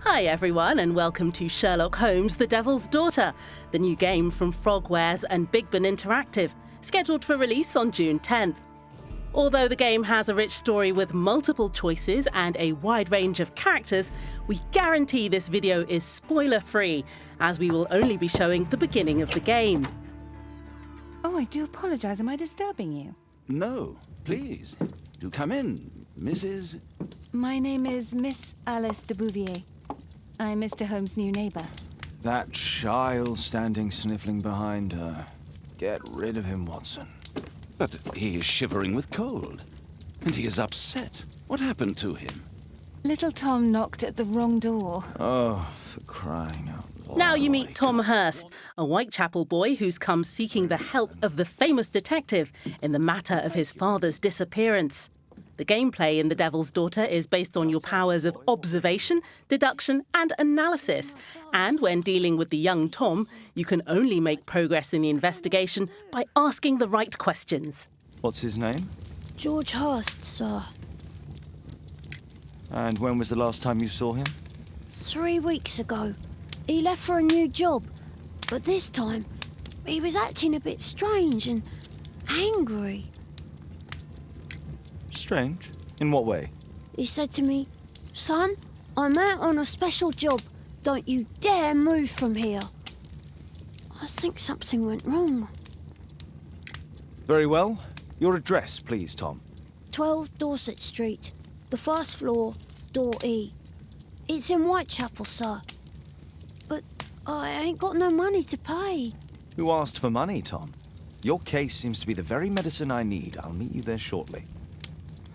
Hi everyone and welcome to Sherlock Holmes, The Devil's Daughter, the new game from Frogwares and Big Ben Interactive, scheduled for release on June 10th. Although the game has a rich story with multiple choices and a wide range of characters, we guarantee this video is spoiler-free, as we will only be showing the beginning of the game. Oh, I do apologise. Am I disturbing you? No, please. Do come in, Mrs. My name is Miss Alice de Bouvier. I'm Mr. Holmes' new neighbour. That child standing sniffling behind her. Get rid of him, Watson. But he is shivering with cold. And he is upset. What happened to him? Little Tom knocked at the wrong door. Oh, for crying out loud. Now you meet Tom Hurst, a Whitechapel boy who's come seeking the help of the famous detective in the matter of his father's disappearance. The gameplay in The Devil's Daughter is based on your powers of observation, deduction and analysis. And when dealing with the young Tom, you can only make progress in the investigation by asking the right questions. What's his name? George Hurst, sir. And when was the last time you saw him? 3 weeks ago. He left for a new job. But this time, he was acting a bit strange and angry. Strange? In what way? He said to me, "Son, I'm out on a special job. Don't you dare move from here." I think something went wrong. Very well. Your address, please, Tom. 12 Dorset Street, the first floor, door E. It's in Whitechapel, sir. But I ain't got no money to pay. Who asked for money, Tom? Your case seems to be the very medicine I need. I'll meet you there shortly.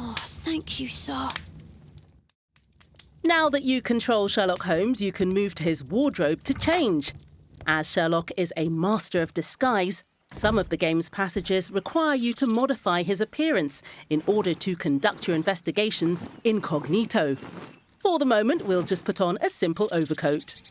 Oh, thank you, sir. Now that you control Sherlock Holmes, you can move to his wardrobe to change. As Sherlock is a master of disguise, some of the game's passages require you to modify his appearance in order to conduct your investigations incognito. For the moment, we'll just put on a simple overcoat.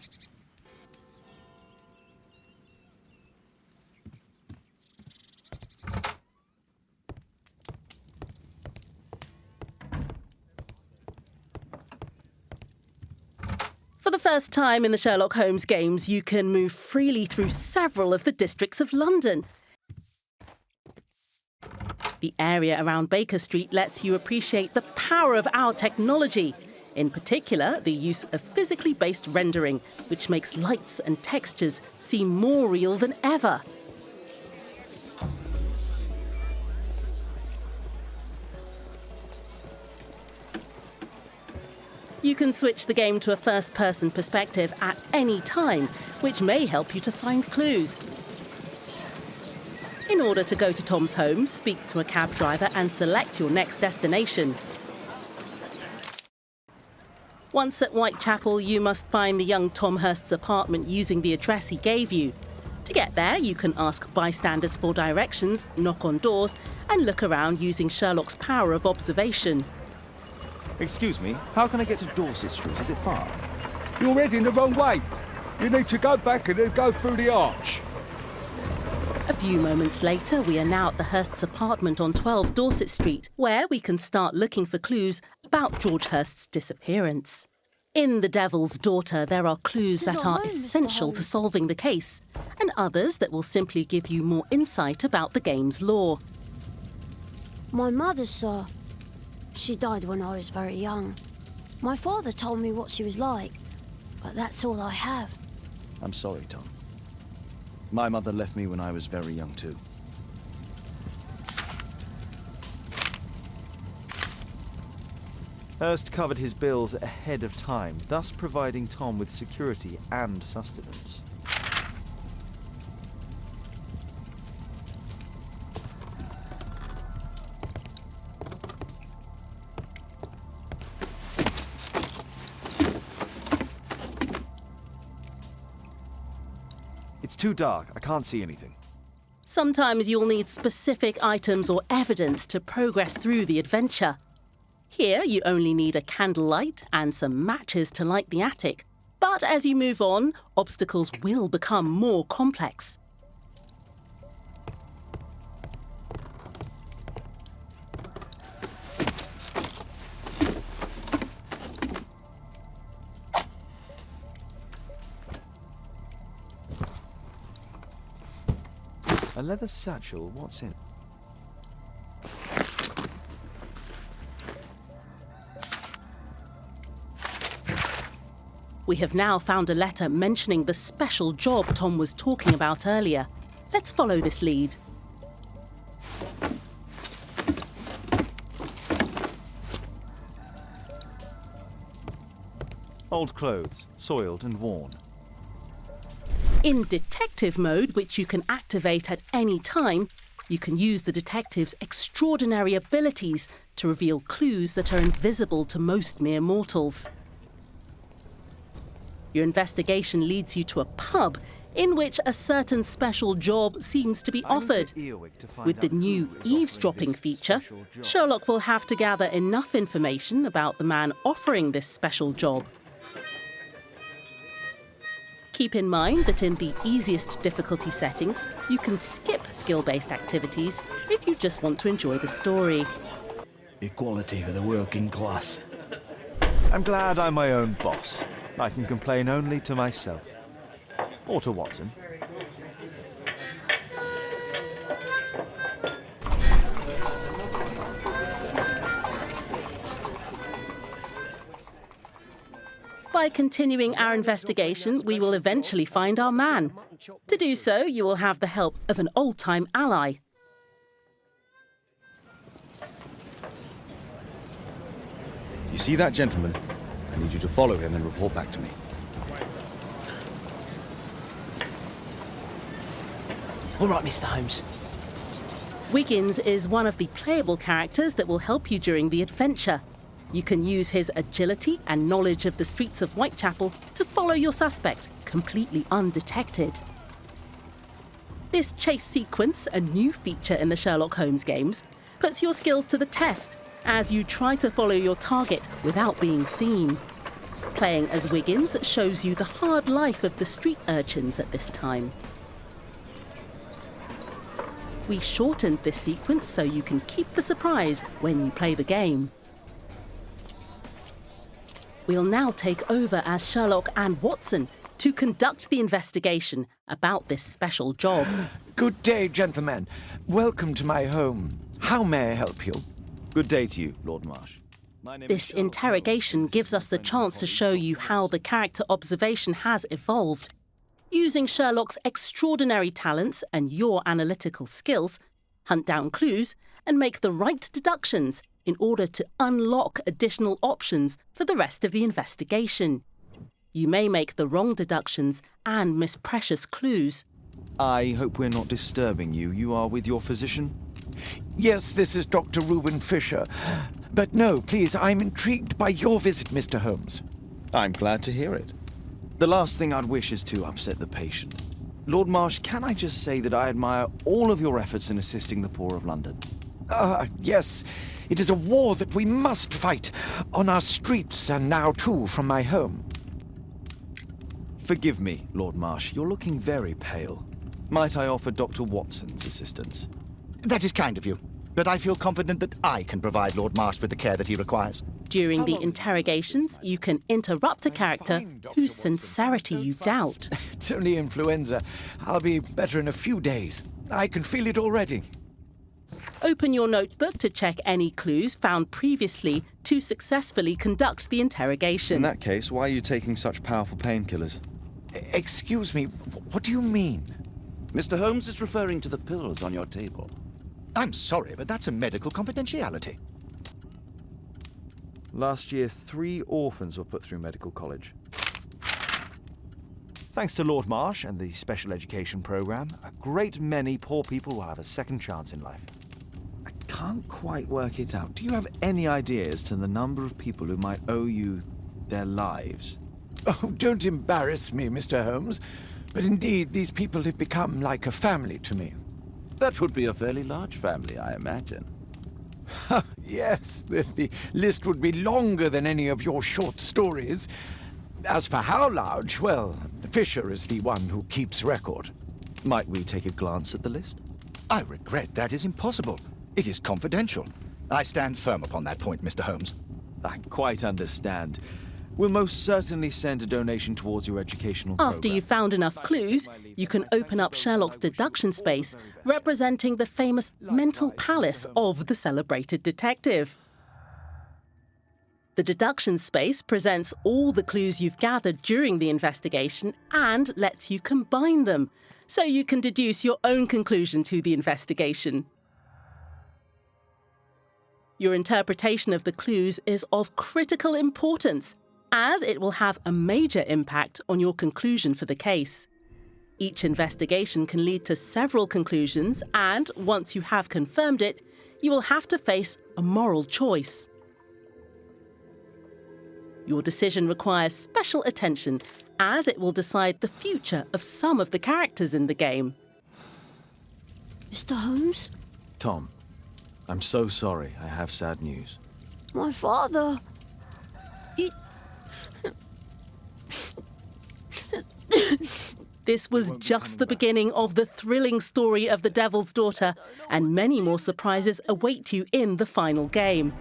For the first time in the Sherlock Holmes games, you can move freely through several of the districts of London. The area around Baker Street lets you appreciate the power of our technology, in particular the use of physically based rendering, which makes lights and textures seem more real than ever. You can switch the game to a first-person perspective at any time, which may help you to find clues. In order to go to Tom's home, speak to a cab driver and select your next destination. Once at Whitechapel, you must find the young Tom Hurst's apartment using the address he gave you. To get there, you can ask bystanders for directions, knock on doors, and look around using Sherlock's power of observation. Excuse me, how can I get to Dorset Street? Is it far? You're heading the wrong way. You need to go back and then go through the arch. A few moments later, we are now at the Hurst's apartment on 12 Dorset Street, where we can start looking for clues about George Hurst's disappearance. In The Devil's Daughter, there are clues that are essential to solving the case, and others that will simply give you more insight about the game's lore. My mother, sir. She died when I was very young. My father told me what she was like, but that's all I have. I'm sorry, Tom. My mother left me when I was very young, too. Hurst covered his bills ahead of time, thus providing Tom with security and sustenance. It's too dark. I can't see anything. Sometimes you'll need specific items or evidence to progress through the adventure. Here, you only need a candlelight and some matches to light the attic. But as you move on, obstacles will become more complex. A leather satchel, what's in it? We have now found a letter mentioning the special job Tom was talking about earlier. Let's follow this lead. Old clothes, soiled and worn. In detective mode, which you can activate at any time, you can use the detective's extraordinary abilities to reveal clues that are invisible to most mere mortals. Your investigation leads you to a pub in which a certain special job seems to be offered. With the new eavesdropping feature, Sherlock will have to gather enough information about the man offering this special job. Keep in mind that in the easiest difficulty setting, you can skip skill-based activities if you just want to enjoy the story. Equality for the working class. I'm glad I'm my own boss. I can complain only to myself. Or to Watson. By continuing our investigation, we will eventually find our man. To do so, you will have the help of an old-time ally. You see that gentleman? I need you to follow him and report back to me. All right, Mr. Holmes. Wiggins is one of the playable characters that will help you during the adventure. You can use his agility and knowledge of the streets of Whitechapel to follow your suspect, completely undetected. This chase sequence, a new feature in the Sherlock Holmes games, puts your skills to the test as you try to follow your target without being seen. Playing as Wiggins shows you the hard life of the street urchins at this time. We shortened this sequence so you can keep the surprise when you play the game. We'll now take over as Sherlock and Watson to conduct the investigation about this special job. Good day, gentlemen. Welcome to my home. How may I help you? Good day to you, Lord Marsh. This interrogation gives us the chance to show you how the character observation has evolved. Using Sherlock's extraordinary talents and your analytical skills, hunt down clues and make the right deductions in order to unlock additional options for the rest of the investigation. You may make the wrong deductions and miss precious clues. I hope we're not disturbing you. You are with your physician? Yes, this is Dr. Reuben Fisher. But no, please, I'm intrigued by your visit, Mr. Holmes. I'm glad to hear it. The last thing I'd wish is to upset the patient. Lord Marsh, can I just say that I admire all of your efforts in assisting the poor of London? Yes. It is a war that we must fight on our streets and now, too, from my home. Forgive me, Lord Marsh. You're looking very pale. Might I offer Dr. Watson's assistance? That is kind of you, but I feel confident that I can provide Lord Marsh with the care that he requires. During the interrogations, you can interrupt a character whose sincerity you doubt. It's only influenza. I'll be better in a few days. I can feel it already. Open your notebook to check any clues found previously to successfully conduct the interrogation. In that case, why are you taking such powerful painkillers? Excuse me, what do you mean? Mr. Holmes is referring to the pills on your table. I'm sorry, but that's a medical confidentiality. Last year, 3 orphans were put through medical college. Thanks to Lord Marsh and the special education program, a great many poor people will have a second chance in life. I can't quite work it out. Do you have any idea as to the number of people who might owe you their lives? Oh, don't embarrass me, Mr. Holmes. But indeed, these people have become like a family to me. That would be a fairly large family, I imagine. Yes, the list would be longer than any of your short stories. As for how large, well, Fisher is the one who keeps record. Might we take a glance at the list? I regret that is impossible. It is confidential. I stand firm upon that point, Mr. Holmes. I quite understand. We'll most certainly send a donation towards your educational After program. you've found enough clues, you can open up Sherlock's deduction space, representing the famous mental palace of the celebrated detective. The deduction space presents all the clues you've gathered during the investigation and lets you combine them, so you can deduce your own conclusion to the investigation. Your interpretation of the clues is of critical importance, as it will have a major impact on your conclusion for the case. Each investigation can lead to several conclusions, and once you have confirmed it, you will have to face a moral choice. Your decision requires special attention, as it will decide the future of some of the characters in the game. Mr. Holmes? Tom, I'm so sorry. I have sad news. My father... This was just the beginning of the thrilling story of the Devil's Daughter, and many more surprises await you in the final game.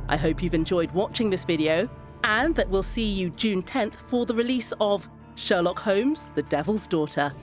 I hope you've enjoyed watching this video, and that we'll see you June 10th for the release of Sherlock Holmes, The Devil's Daughter.